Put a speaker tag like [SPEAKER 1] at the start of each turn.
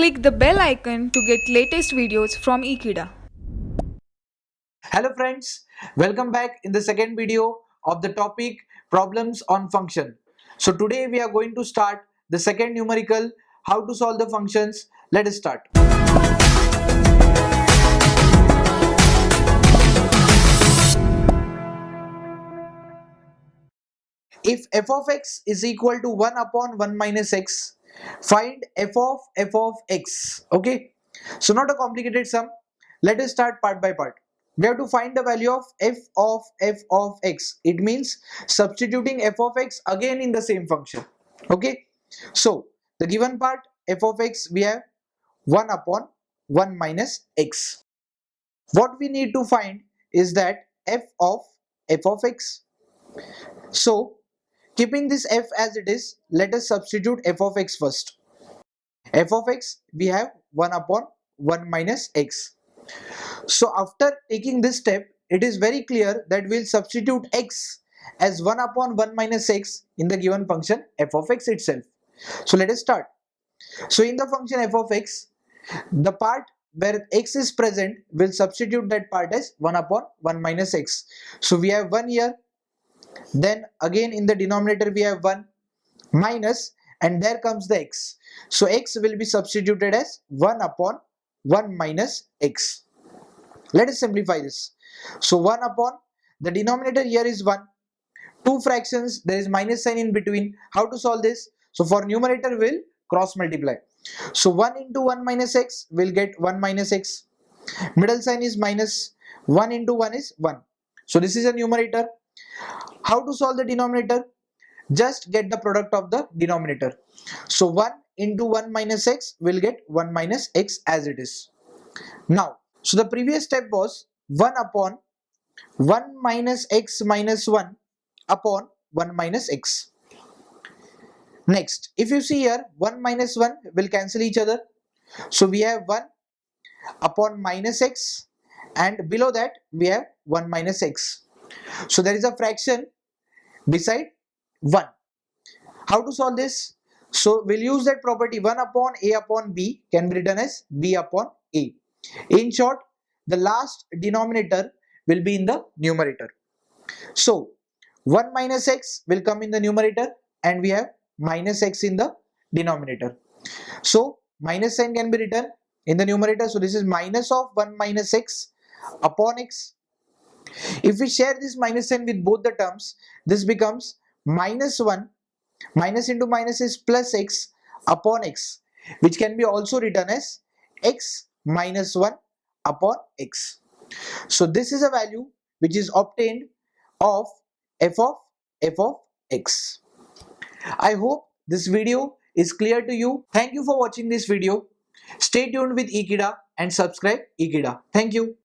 [SPEAKER 1] Click the bell icon to get latest videos from Ekeeda.
[SPEAKER 2] Hello friends, welcome back in the second video of the topic problems on function. So today we are going to start the second numerical, how to solve the functions. Let us start. If f of x is equal to 1 upon 1 minus x, find f of x. Okay, so not a complicated sum. Let us start part by part. We have to find the value of f of x. It means substituting f of x again in the same function. Okay, so the given part f of x, we have 1 upon 1 minus x. What we need to find is that f of x. So keeping this f as it is, let us substitute f of x first. F of x, we have 1 upon 1 minus x. So after taking this step, it is very clear that we'll substitute x as 1 upon 1 minus x in the given function f of x itself. So let us start. So in the function f of x, the part where x is present, will substitute that part as 1 upon 1 minus x. So we have 1 here. Then again in the denominator we have 1 minus, and there comes the x. So x will be substituted as 1 upon 1 minus x. Let us simplify this. So 1 upon, the denominator here is 1. Two fractions, there is minus sign in between. How to solve this? So for numerator we'll cross multiply. So 1 into 1 minus x will get 1 minus x. Middle sign is minus. 1 into 1 is 1. So this is a numerator. How to solve the denominator? Just get the product of the denominator. So 1 into 1 minus x will get 1 minus x as it is. Now, so the previous step was 1 upon 1 minus x minus 1 upon 1 minus x. Next, if you see here, 1 minus 1 will cancel each other. So we have 1 upon minus x, and below that we have 1 minus x. So there is a fraction beside 1. How to solve this? So we'll use that property, 1 upon a upon b can be written as b upon a. In short, the last denominator will be in the numerator. So 1 minus x will come in the numerator, and we have minus x in the denominator. So minus sign can be written in the numerator. So this is minus of 1 minus x upon x. If we share this minus sign with both the terms, this becomes minus 1. Minus into minus is plus x upon x, which can be also written as x minus 1 upon x. So this is a value which is obtained of f of x. I hope this video is clear to you. Thank you for watching this video. Stay tuned with Ekeeda and subscribe Ekeeda. Thank you.